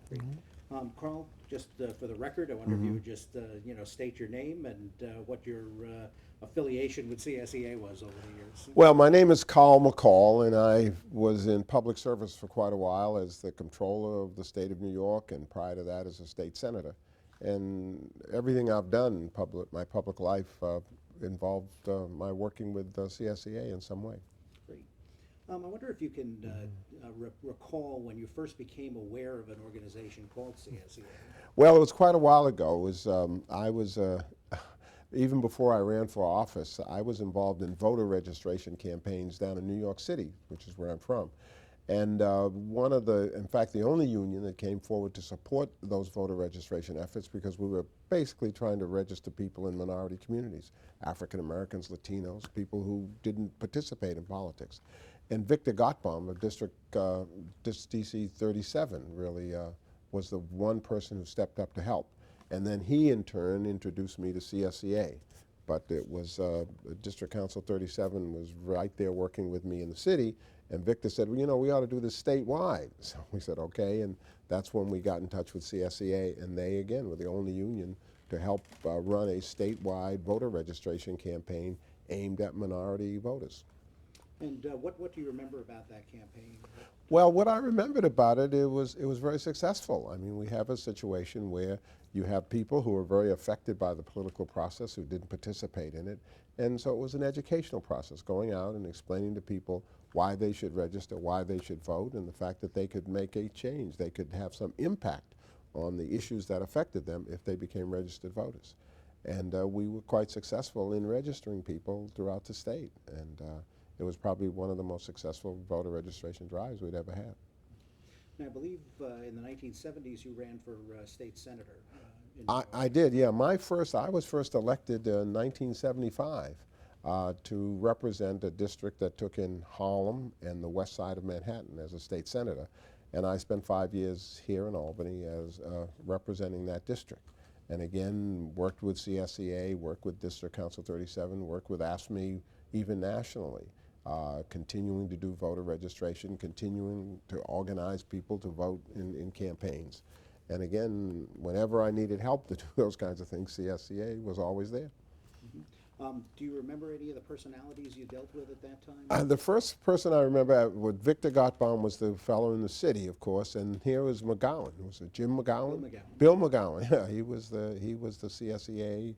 Great. Carl, just for the record, I wonder if you would just, state your name and what your affiliation with CSEA was over the years. Well, my name is Carl McCall, and I was in public service for quite a while as the Comptroller of the state of New York, and prior to that as a state senator. And everything I've done in my public life involved my working with CSEA in some way. Great. I wonder if you can recall when you first became aware of an organization called CSEA. Well, it was quite a while ago. It was, I was, even before I ran for office, I was involved in voter registration campaigns down in New York City, which is where I'm from. And in fact, the only union that came forward to support those voter registration efforts, because we were basically trying to register people in minority communities, African Americans, Latinos, people who didn't participate in politics. And Victor Gottbaum of DC 37 really was the one person who stepped up to help. And then he, in turn, introduced me to CSEA. But it was, District Council 37 was right there working with me in the city, and Victor said, well, we ought to do this statewide. So we said, okay, and that's when we got in touch with CSEA, and they, again, were the only union to help run a statewide voter registration campaign aimed at minority voters. And what do you remember about that campaign? Well, what I remembered about it, it was very successful. I mean, we have a situation where you have people who are very affected by the political process who didn't participate in it. And so it was an educational process, going out and explaining to people why they should register, why they should vote, and the fact that they could make a change. They could have some impact on the issues that affected them if they became registered voters. And we were quite successful in registering people throughout the state. And it was probably one of the most successful voter registration drives we'd ever had. Now, I believe in the 1970s you ran for state senator. I did, yeah. I was first elected in 1975 to represent a district that took in Harlem and the west side of Manhattan as a state senator. And I spent 5 years here in Albany as representing that district. And again, worked with CSEA, worked with District Council 37, worked with AFSCME, even nationally. Continuing to do voter registration, continuing to organize people to vote in campaigns. And again, whenever I needed help to do those kinds of things, CSEA was always there. Do you remember any of the personalities you dealt with at that time? The first person I remember with Victor Gottbaum was the fellow in the city, of course, and here was McGowan. Was it Jim McGowan? Bill McGowan, yeah. He was the CSEA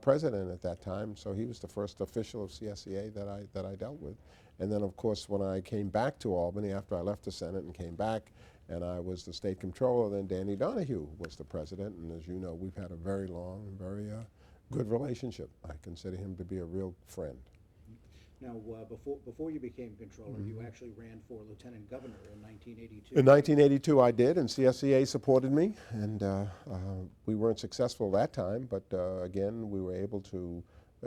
president at that time, so he was the first official of CSEA that I dealt with. And then, of course, when I came back to Albany after I left the Senate and came back, and I was the state comptroller, then Danny Donahue was the president. And as you know, we've had a very long and very good relationship. I consider him to be a real friend. Now, before you became controller, you actually ran for lieutenant governor in 1982. In 1982, I did, and CSEA supported me, and we weren't successful that time, but again, we were able to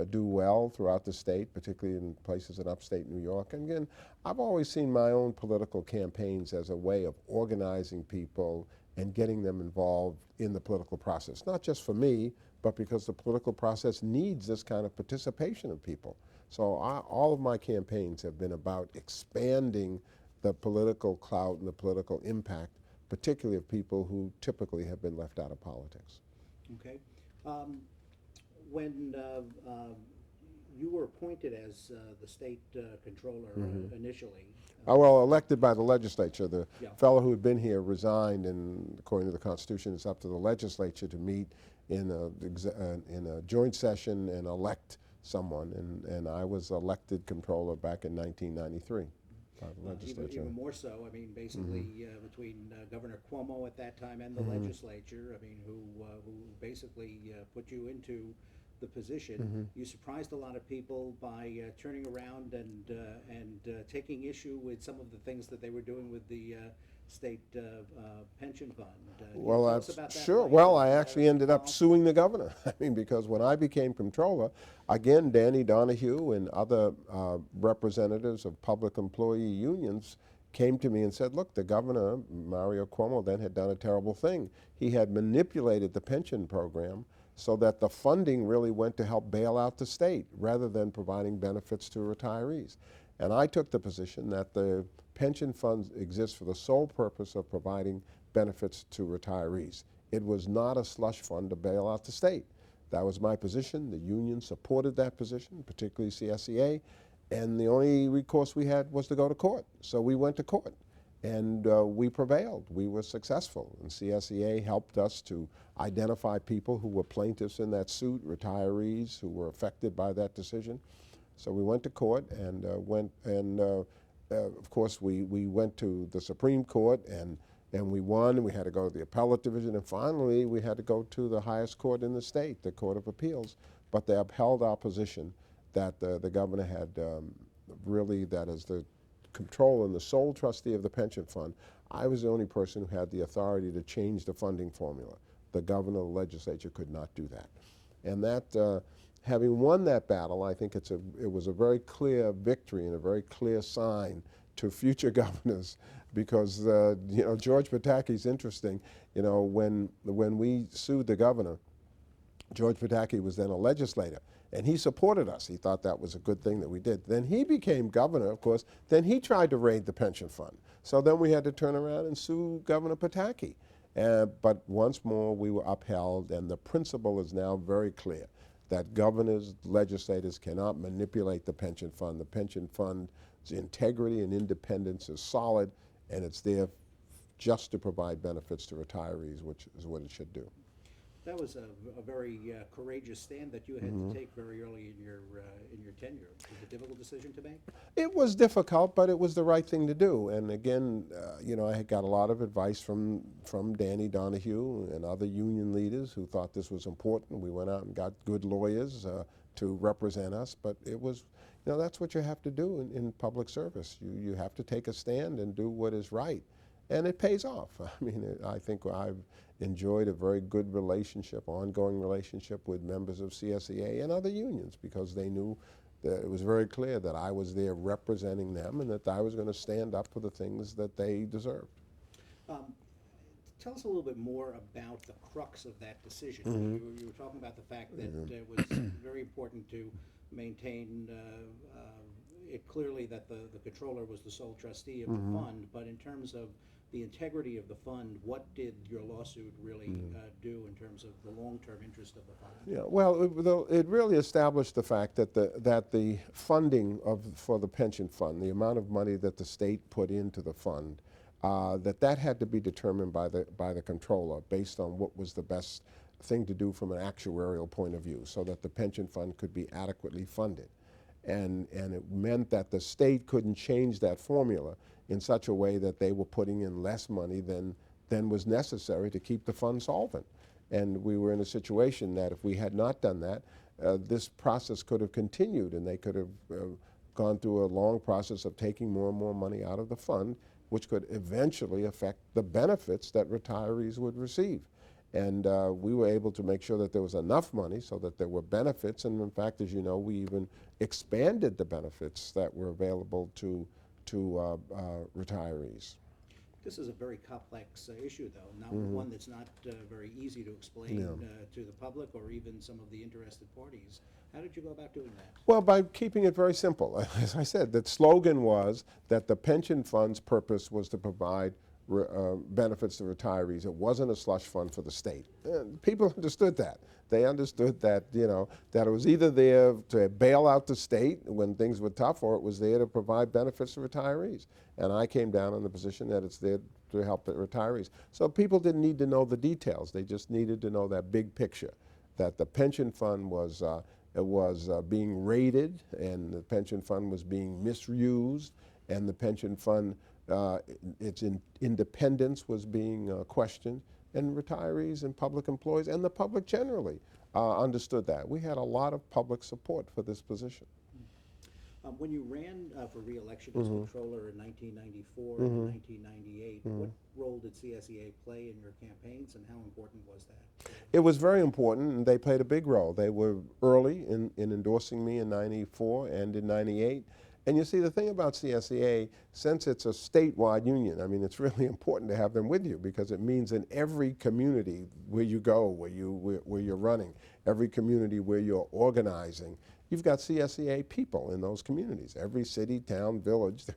do well throughout the state, particularly in places in upstate New York. And again, I've always seen my own political campaigns as a way of organizing people and getting them involved in the political process, not just for me, but because the political process needs this kind of participation of people. So all of my campaigns have been about expanding the political clout and the political impact, particularly of people who typically have been left out of politics. Okay. When you were appointed as the state controller initially. Well, elected by the legislature. The Yeah. fellow who had been here resigned, and according to the Constitution, it's up to the legislature to meet in a joint session and elect someone. And I was elected controller back in 1993 by the legislature. Even more so, I mean, basically between Governor Cuomo at that time and the legislature, I mean, who basically put you into the position. You surprised a lot of people by turning around and taking issue with some of the things that they were doing with the state pension fund. Well, tell us about that sure. point? Well, I actually ended up suing the governor. I mean, because when I became controller, again, Danny Donahue and other representatives of public employee unions came to me and said, look, the governor, Mario Cuomo, then had done a terrible thing. He had manipulated the pension program so that the funding really went to help bail out the state rather than providing benefits to retirees. And I took the position that the pension funds exist for the sole purpose of providing benefits to retirees. It was not a slush fund to bail out the state. That was my position. The union supported that position, particularly CSEA, and the only recourse we had was to go to court. So we went to court, and we prevailed. We were successful, and CSEA helped us to identify people who were plaintiffs in that suit, retirees who were affected by that decision. So we went to court and of course we went to the Supreme Court and we won, and we had to go to the appellate division, and finally we had to go to the highest court in the state, the Court of Appeals. But they upheld our position that the governor had really, that as the controller and the sole trustee of the pension fund, I was the only person who had the authority to change the funding formula. The governor, the legislature could not do that. And that, having won that battle, I think it was a very clear victory and a very clear sign to future governors, because you know, George Pataki's interesting. You know, when we sued the governor, George Pataki was then a legislator, and he supported us. He thought that was a good thing that we did. Then he became governor, of course. Then he tried to raid the pension fund. So then we had to turn around and sue Governor Pataki. But once more, we were upheld, and the principle is now very clear, that governors, legislators cannot manipulate the pension fund. The pension fund's integrity and independence is solid, and it's there just to provide benefits to retirees, which is what it should do. That was a very courageous stand that you had to take very early in your tenure. Was it a difficult decision to make? It was difficult, but it was the right thing to do. And again, you know, I had got a lot of advice from Danny Donahue and other union leaders who thought this was important. We went out and got good lawyers to represent us, but it was, you know, that's what you have to do in public service. You have to take a stand and do what is right. And it pays off. I mean, I think I've enjoyed a very good relationship, ongoing relationship with members of CSEA and other unions, because they knew that it was very clear that I was there representing them and that I was going to stand up for the things that they deserved. Tell us a little bit more about the crux of that decision. You were talking about the fact that it was very important to maintain it clearly that the controller was the sole trustee of the fund, but in terms of the integrity of the fund, what did your lawsuit really do in terms of the long-term interest of the fund? Yeah, well, it really established the fact that the funding for the pension fund, the amount of money that the state put into the fund, that had to be determined by the controller based on what was the best thing to do from an actuarial point of view, so that the pension fund could be adequately funded. And it meant that the state couldn't change that formula in such a way that they were putting in less money than was necessary to keep the fund solvent. And we were in a situation that if we had not done that, this process could have continued, and they could have gone through a long process of taking more and more money out of the fund, which could eventually affect the benefits that retirees would receive. And we were able to make sure that there was enough money so that there were benefits, and in fact, as you know, we even expanded the benefits that were available to retirees. This is a very complex issue, though, not one that's not very easy to explain to the public or even some of the interested parties. How did you go about doing that? Well, by keeping it very simple. As I said, the slogan was that the pension fund's purpose was to provide benefits to retirees. It wasn't a slush fund for the state. And people understood that. They understood that, you know, that it was either there to bail out the state when things were tough, or it was there to provide benefits to retirees. And I came down on the position that it's there to help the retirees. So people didn't need to know the details. They just needed to know that big picture, that the pension fund was being raided, and the pension fund was being misused, and the pension fund, its independence was being questioned, and retirees and public employees and the public generally understood that. We had a lot of public support for this position. When you ran for re-election as controller in 1994 and 1998, what role did CSEA play in your campaigns, and how important was that? It was very important, and they played a big role. They were early in endorsing me in '94 and in '98, And you see, the thing about CSEA, since it's a statewide union, I mean, it's really important to have them with you because it means in every community where you go, where you're running, every community where you're organizing, you've got CSEA people in those communities. Every city, town, village, there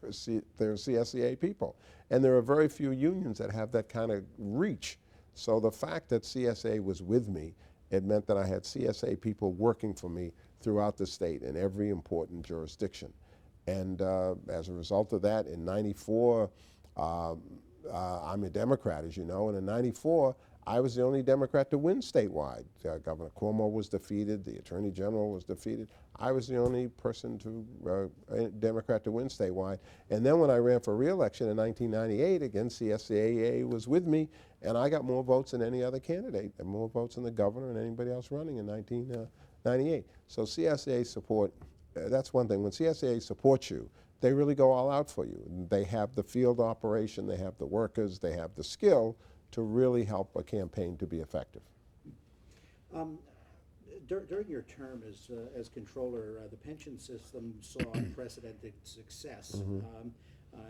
are CSEA people. And there are very few unions that have that kind of reach. So the fact that CSA was with me, it meant that I had CSA people working for me throughout the state in every important jurisdiction. And as a result of that, in '94, I'm a Democrat, as you know, and in '94, I was the only Democrat to win statewide. Governor Cuomo was defeated, the Attorney General was defeated. I was the only person Democrat to win statewide. And then when I ran for re-election in 1998, again, CSEA was with me, and I got more votes than any other candidate, and more votes than the governor and anybody else running in 1998. So CSEA support, that's one thing. When CSEA supports you, they really go all out for you. They have the field operation, they have the workers, they have the skill to really help a campaign to be effective. During your term as controller, the pension system saw unprecedented success.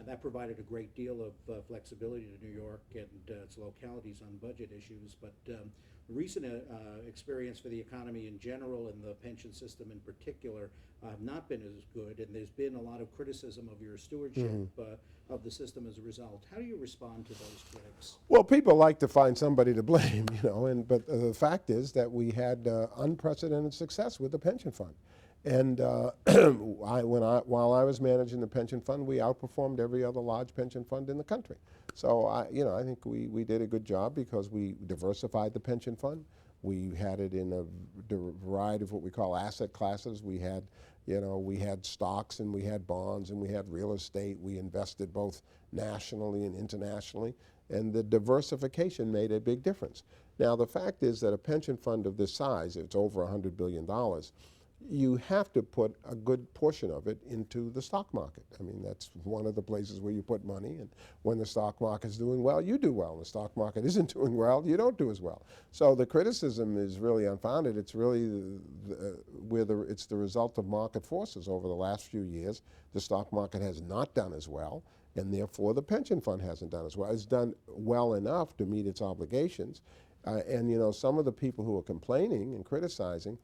That provided a great deal of flexibility to New York and its localities on budget issues, but recent experience for the economy in general and the pension system in particular have not been as good, and there's been a lot of criticism of your stewardship of the system as a result. How do you respond to those critics? Well, people like to find somebody to blame, but the fact is that we had unprecedented success with the pension fund. And while I was managing the pension fund, we outperformed every other large pension fund in the country. So I think we did a good job because we diversified the pension fund. We had it in a variety of what we call asset classes. We had stocks and we had bonds and we had real estate. We invested both nationally and internationally, and the diversification made a big difference. Now, the fact is that a pension fund of this size, it's over $100 billion, you have to put a good portion of it into the stock market. I mean, that's one of the places where you put money, and when the stock market's doing well, you do well. When the stock market isn't doing well, you don't do as well. So the criticism is really unfounded. It's really it's the result of market forces. Over the last few years, the stock market has not done as well, and therefore the pension fund hasn't done as well. It's done well enough to meet its obligations, and some of the people who are complaining and criticizing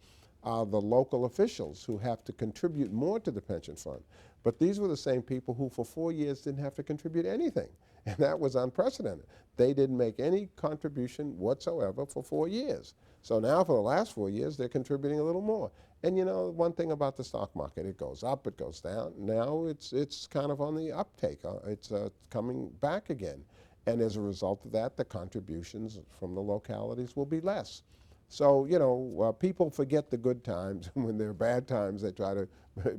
the local officials who have to contribute more to the pension fund. But these were the same people who for 4 years didn't have to contribute anything, and that was unprecedented. They didn't make any contribution whatsoever for 4 years. So now for the last 4 years, they're contributing a little more. And one thing about the stock market, it goes up, it goes down. Now it's kind of on the uptake. It's coming back again. And as a result of that, the contributions from the localities will be less. So, people forget the good times. When there are bad times, they try to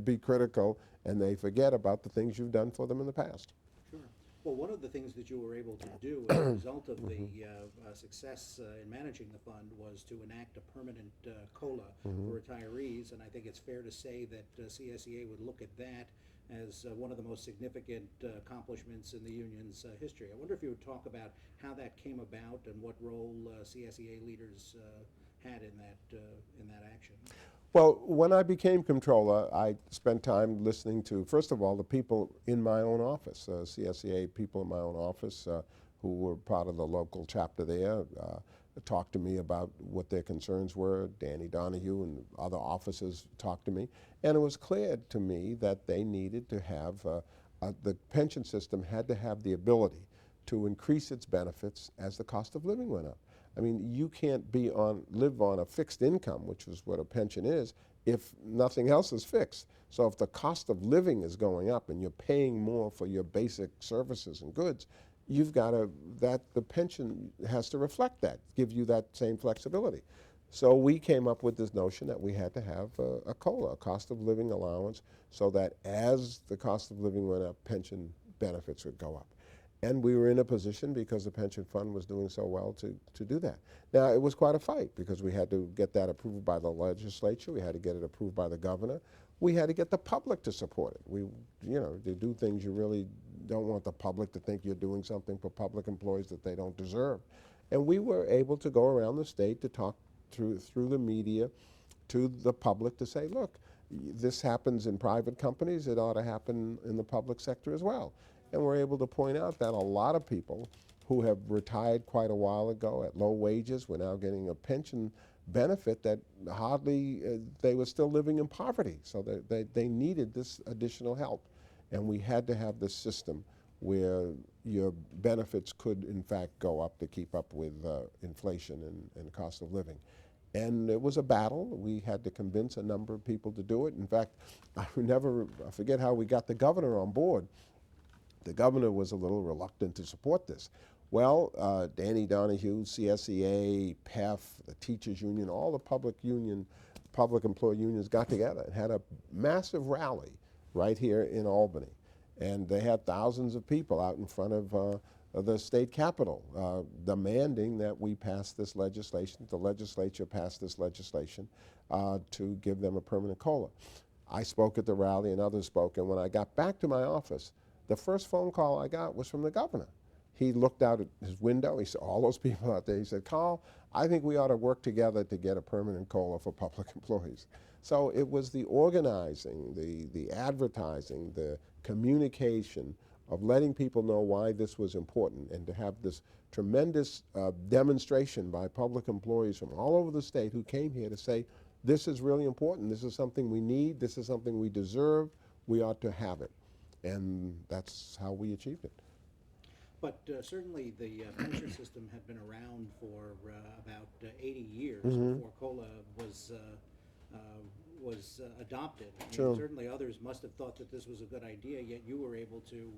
be critical, and they forget about the things you've done for them in the past. Sure. Well, one of the things that you were able to do as a result of the success in managing the fund was to enact a permanent COLA for retirees, and I think it's fair to say that CSEA would look at that as one of the most significant accomplishments in the union's history. I wonder if you would talk about how that came about and what role CSEA leaders had in that action. Well, when I became comptroller, I spent time listening to, first of all, the people in my own office, CSEA people in my own office who were part of the local chapter there, talked to me about what their concerns were. Danny Donahue and other officers talked to me. And it was clear to me that they needed to have, the pension system had to have the ability to increase its benefits as the cost of living went up. I mean, you can't live on a fixed income, which is what a pension is, if nothing else is fixed. So if the cost of living is going up and you're paying more for your basic services and goods, the pension has to reflect that, give you that same flexibility. So we came up with this notion that we had to have a COLA, a cost of living allowance, so that as the cost of living went up, pension benefits would go up. And we were in a position, because the pension fund was doing so well, to do that. Now, it was quite a fight, because we had to get that approved by the legislature. We had to get it approved by the governor. We had to get the public to support it. To do things you really don't want the public to think you're doing something for public employees that they don't deserve. And we were able to go around the state to talk through the media to the public to say, look, this happens in private companies, it ought to happen in the public sector as well. And we're able to point out that a lot of people who have retired quite a while ago at low wages were now getting a pension benefit that hardly, they were still living in poverty. So they needed this additional help. And we had to have this system where your benefits could in fact go up to keep up with inflation and cost of living. And it was a battle. We had to convince a number of people to do it. In fact, I forget how we got the governor on board. The governor was a little reluctant to support this. Well, Danny Donahue, CSEA, PEF, the teachers union, all the public employee unions got together and had a massive rally right here in Albany. And they had thousands of people out in front of the state capitol demanding that we pass this legislation. The legislature passed this legislation to give them a permanent COLA. I spoke at the rally and others spoke, and when I got back to my office, the first phone call I got was from the governor. He looked out at his window, he saw all those people out there, he said, "Carl, I think we ought to work together to get a permanent COLA for public employees." So it was the organizing, the advertising, the communication of letting people know why this was important, and to have this tremendous demonstration by public employees from all over the state who came here to say, this is really important, this is something we need, this is something we deserve, we ought to have it. And that's how we achieved it. But certainly the pension system had been around for about 80 years Mm-hmm. before COLA was adopted. I mean, Sure. certainly others must have thought that this was a good idea, yet you were able to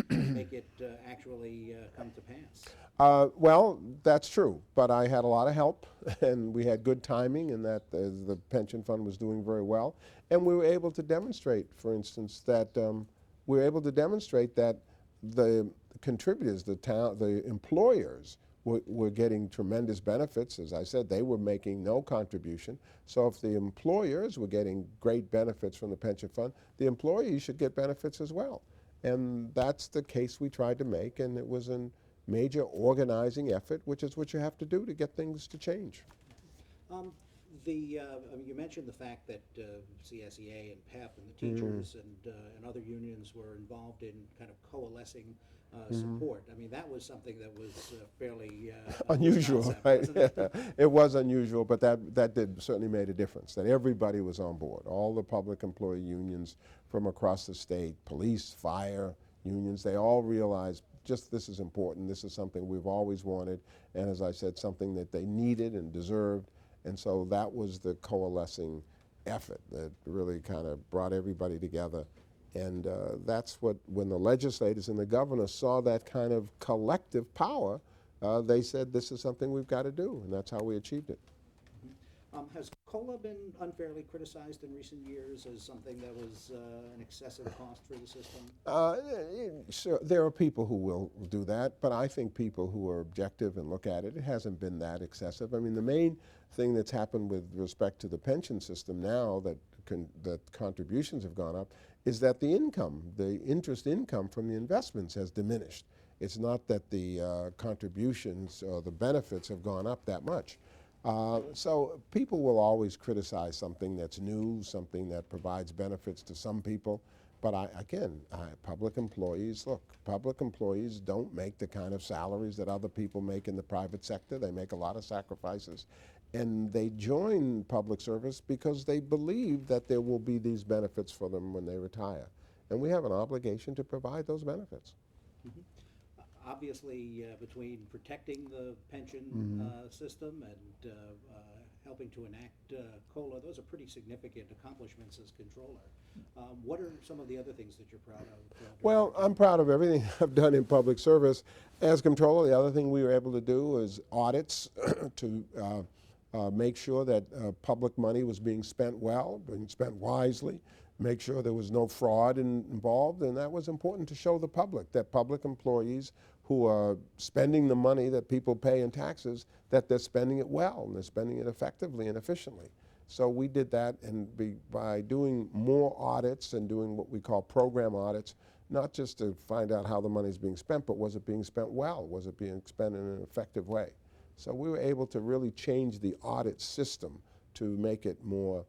make it actually come to pass. Well, that's true, but I had a lot of help, and we had good timing in that the pension fund was doing very well, and we were able to demonstrate, for instance, that the contributors, the employers, were getting tremendous benefits. As I said, they were making no contribution. So if the employers were getting great benefits from the pension fund, the employees should get benefits as well. And that's the case we tried to make, and it was a major organizing effort, which is what you have to do to get things to change. I mean, you mentioned the fact that CSEA and PEP and the teachers and other unions were involved in kind of coalescing support. I mean, that was something that was fairly unusual, concept, right? wasn't it? It was unusual, but that certainly made a difference, that everybody was on board. All the public employee unions from across the state, police, fire unions, they all realized just this is important, this is something we've always wanted, and as I said, something that they needed and deserved. And so that was the coalescing effort that really kind of brought everybody together. And that's what, when the legislators and the governor saw that kind of collective power, they said this is something we've got to do, and that's how we achieved it. Has COLA been unfairly criticized in recent years as something that was an excessive cost for the system? Sure, there are people who will do that, but I think people who are objective and look at it, it hasn't been that excessive. I mean, the main thing that's happened with respect to the pension system now that contributions have gone up is that the interest income from the investments has diminished. It's not that the contributions or the benefits have gone up that much. So people will always criticize something that's new, something that provides benefits to some people. But public employees don't make the kind of salaries that other people make in the private sector. They make a lot of sacrifices. And they join public service because they believe that there will be these benefits for them when they retire. And we have an obligation to provide those benefits. Mm-hmm. Obviously, between protecting the pension system and helping to enact COLA, those are pretty significant accomplishments as Comptroller. What are some of the other things that you're proud of? Well, I'm proud of everything I've done in public service. As Comptroller, the other thing we were able to do is audits to make sure that public money was being spent well, being spent wisely, make sure there was no fraud involved, and that was important to show the public, that public employees who are spending the money that people pay in taxes, that they're spending it well and they're spending it effectively and efficiently. So we did that, and by doing more audits and doing what we call program audits, not just to find out how the money is being spent, but was it being spent well? Was it being spent in an effective way? So we were able to really change the audit system to make it more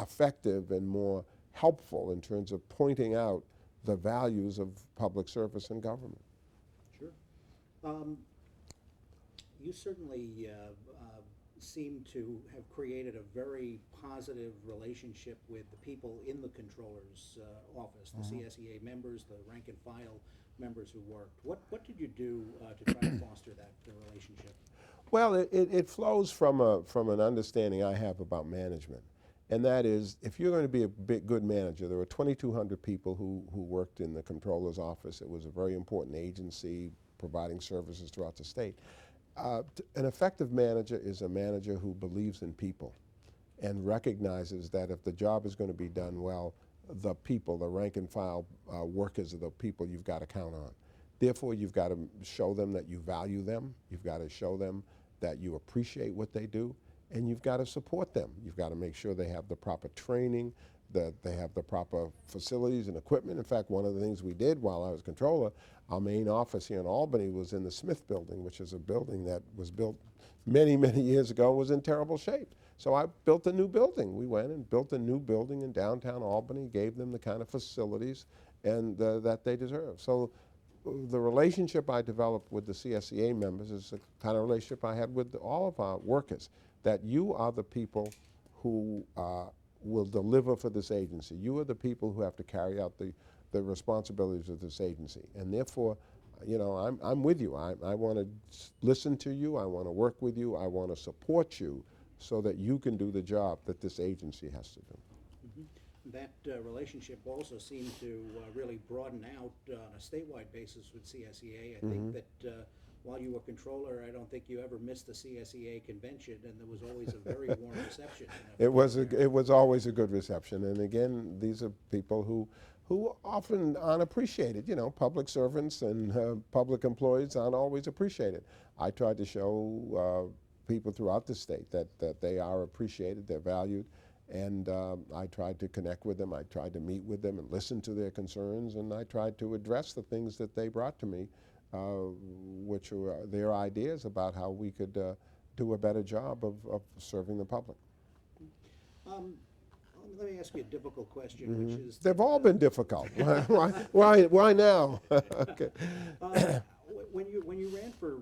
effective and more helpful in terms of pointing out the values of public service and government. Sure. You certainly seem to have created a very positive relationship with the people in the Comptroller's office, the CSEA members, the rank and file members who worked. What did you do to try to foster that relationship? Well, it flows from an understanding I have about management. And that is, if you're going to be a good manager, there were 2,200 people who worked in the Comptroller's office. It was a very important agency providing services throughout the state. An effective manager is a manager who believes in people and recognizes that if the job is going to be done well, the people, the rank and file workers are the people you've got to count on. Therefore, you've got to show them that you value them. You've got to show them that you appreciate what they do, and you've got to support them. You've got to make sure they have the proper training, that they have the proper facilities and equipment. In fact, one of the things we did while I was Comptroller, our main office here in Albany was in the Smith Building, which is a building that was built many, many years ago, was in terrible shape. So I built a new building. We went and built a new building in downtown Albany, gave them the kind of facilities and that they deserve. So the relationship I developed with the CSEA members is the kind of relationship I had with all of our workers, that you are the people who will deliver for this agency. You are the people who have to carry out the responsibilities of this agency. And therefore, you know, I'm with you. I want to listen to you. I want to work with you. I want to support you so that you can do the job that this agency has to do. That relationship also seemed to really broaden out on a statewide basis with CSEA. I think that while you were Comptroller, I don't think you ever missed the CSEA convention, and there was always a very warm reception. It was always a good reception, and again, these are people who often aren't appreciated. You know, public servants and public employees aren't always appreciated. I tried to show people throughout the state that they are appreciated, they're valued. And I tried to connect with them. I tried to meet with them and listen to their concerns, and I tried to address the things that they brought to me, which were their ideas about how we could do a better job of serving the public. Let me ask you a difficult question, which is... They've all been difficult. Why now? Okay. When you ran for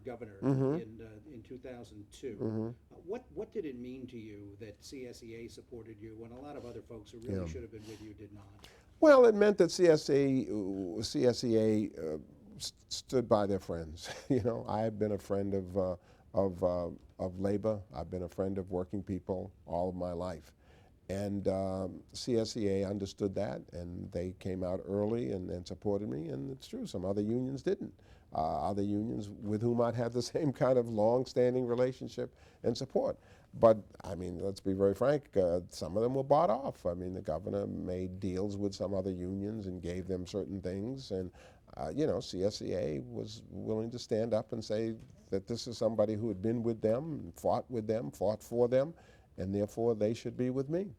governor in 2002, what did it mean to you that CSEA supported you when a lot of other folks who really should have been with you did not? Well, it meant that CSEA stood by their friends. You know, I have been a friend of labor. I've been a friend of working people all of my life. And CSEA understood that, and they came out early and supported me, and it's true, some other unions didn't. Other unions with whom I'd had the same kind of long-standing relationship and support. But, I mean, let's be very frank, some of them were bought off. I mean, the governor made deals with some other unions and gave them certain things, and, you know, CSEA was willing to stand up and say that this is somebody who had been with them, fought for them, and therefore they should be with me.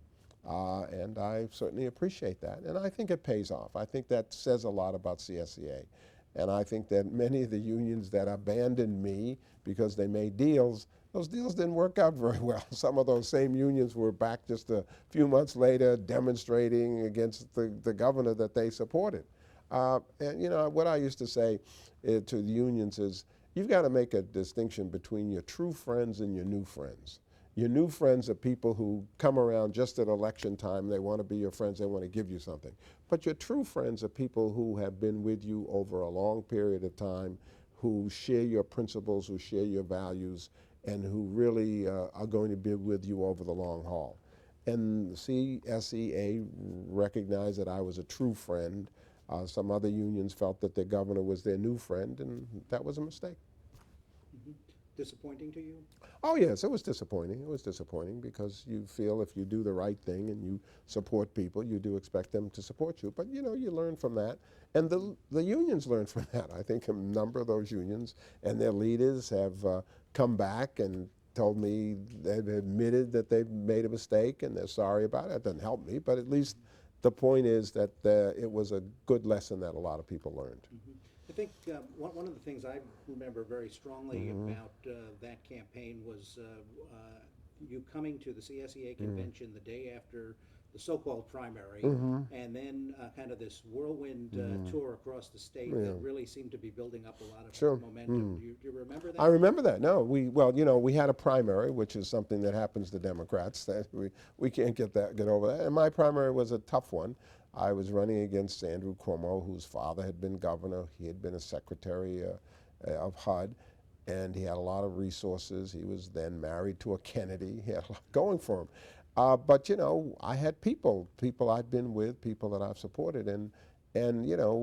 And I certainly appreciate that, and I think it pays off. I think that says a lot about CSEA. And I think that many of the unions that abandoned me because they made deals, those deals didn't work out very well. Some of those same unions were back just a few months later demonstrating against the governor that they supported. And you know, what I used to say to the unions is, you've got to make a distinction between your true friends and your new friends. Your new friends are people who come around just at election time. They want to be your friends. They want to give you something. But your true friends are people who have been with you over a long period of time, who share your principles, who share your values, and who really are going to be with you over the long haul. And CSEA recognized that I was a true friend. Some other unions felt that their governor was their new friend, and that was a mistake. Disappointing to you? Oh yes, it was disappointing. It was disappointing because you feel if you do the right thing and you support people, you do expect them to support you. But you know, you learn from that, and the unions learn from that. I think a number of those unions and their leaders have come back and told me they've admitted that they've made a mistake and they're sorry about it. It doesn't help me, but at least the point is that it was a good lesson that a lot of people learned. I think one of the things I remember very strongly about that campaign was you coming to the CSEA convention the day after the so-called primary, and then kind of this whirlwind tour across the state that really seemed to be building up a lot of Sure. momentum. Do you remember that? I remember that. No, we had a primary, which is something that happens to Democrats. That we can't get over that. And my primary was a tough one. I was running against Andrew Cuomo, whose father had been governor. He had been a secretary of HUD, and he had a lot of resources. He was then married to a Kennedy. He had a lot going for him. But I had people I've been with, people that I've supported, and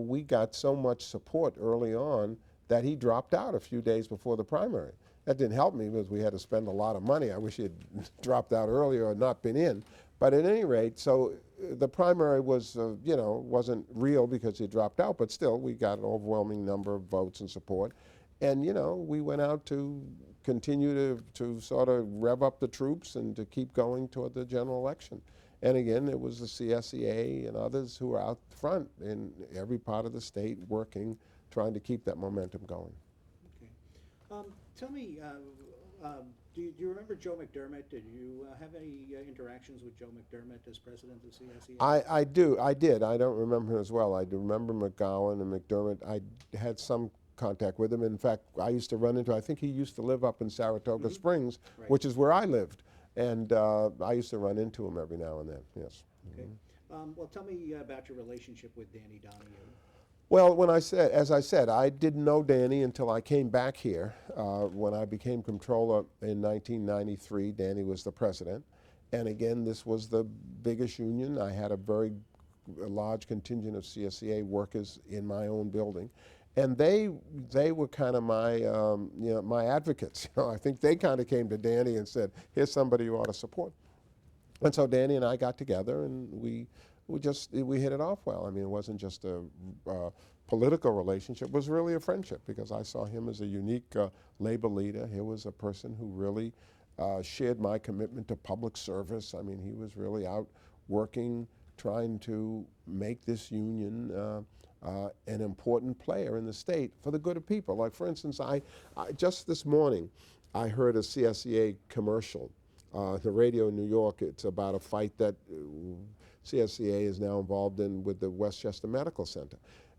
we got so much support early on that he dropped out a few days before the primary. That didn't help me because we had to spend a lot of money. I wish he had dropped out earlier or not been in. But at any rate, so the primary was, wasn't real because he dropped out, but still we got an overwhelming number of votes and support. And, we went out to continue to sort of rev up the troops and to keep going toward the general election. And again, it was the CSEA and others who were out front in every part of the state working, trying to keep that momentum going. Okay. Tell me, do you remember Joe McDermott? Did you have any interactions with Joe McDermott as president of CSEA? I did. I don't remember him as well. I do remember McGowan and McDermott. I had some contact with him. In fact, I used to run into, I think he used to live up in Saratoga Springs, Right. which is where I lived. And I used to run into him every now and then, yes. Okay. Well, tell me about your relationship with Danny Donahue. Well, as I said, I didn't know Danny until I came back here. When I became Comptroller in 1993, Danny was the president. And again, this was the biggest union. I had a very large contingent of CSEA workers in my own building. And they were kind of my my advocates. I think they kind of came to Danny and said, "Here's somebody you ought to support." And so Danny and I got together, and we hit it off well. I mean, it wasn't just a political relationship; it was really a friendship because I saw him as a unique labor leader. He was a person who really shared my commitment to public service. I mean, he was really out working, trying to make this union an important player in the state for the good of people. Like, for instance, I just this morning, I heard a CSEA commercial, the radio in New York. It's about a fight that CSEA is now involved in with the Westchester Medical Center.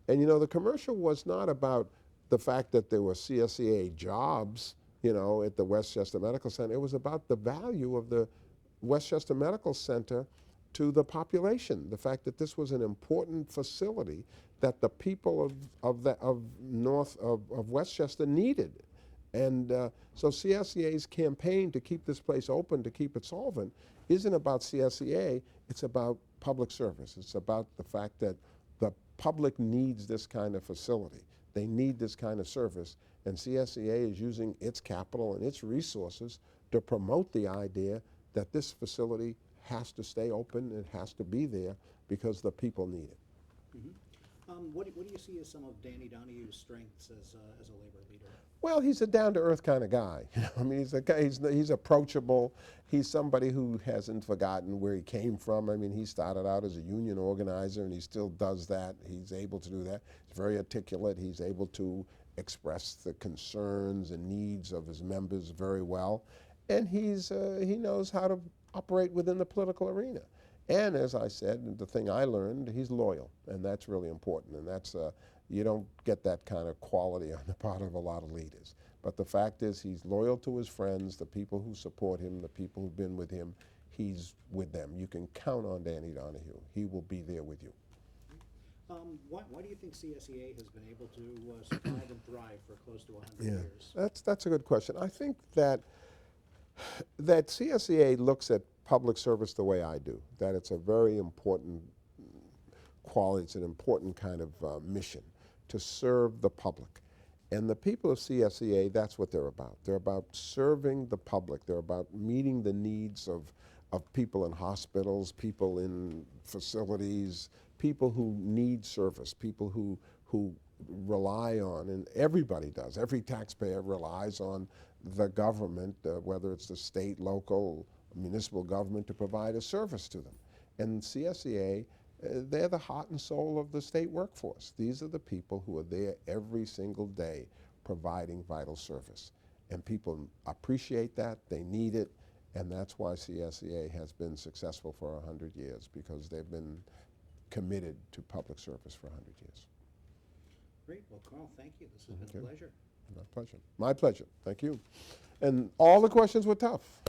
And the commercial was not about the fact that there were CSEA jobs, at the Westchester Medical Center. It was about the value of the Westchester Medical Center to the population, the fact that this was an important facility that the people of Westchester needed. And so CSEA's campaign to keep this place open, to keep it solvent, isn't about CSEA, it's about public service. It's about the fact that the public needs this kind of facility. They need this kind of service, and CSEA is using its capital and its resources to promote the idea that this facility has to stay open, it has to be there because the people need it. Mm-hmm. What do you see as some of Danny Donahue's strengths as a labor leader? Well, he's a down-to-earth kind of guy. I mean, he's approachable. He's somebody who hasn't forgotten where he came from. I mean, he started out as a union organizer, and he still does that. He's able to do that. He's very articulate. He's able to express the concerns and needs of his members very well. And he knows how to operate within the political arena. And as I said, the thing I learned, he's loyal, and that's really important. And that's you don't get that kind of quality on the part of a lot of leaders. But the fact is, he's loyal to his friends, the people who support him, the people who've been with him. He's with them. You can count on Danny Donahue. He will be there with you. Why do you think CSEA has been able to survive and thrive for close to 100 years? That's a good question. I think that CSEA looks at public service the way I do, that it's a very important quality, it's an important kind of mission to serve the public. And the people of CSEA, that's what they're about. They're about serving the public. They're about meeting the needs of people in hospitals, people in facilities, people who need service, people who rely on, and everybody does, every taxpayer relies on the government, whether it's the state, local, municipal government, to provide a service to them. And CSEA, they're the heart and soul of the state workforce. These are the people who are there every single day providing vital service. And people appreciate that, they need it, And that's why CSEA has been successful for 100 years, because they've been committed to public service for 100 years. Great. Well, Carl, thank you. This has been a Okay. pleasure. My pleasure. My pleasure. Thank you. And all the questions were tough.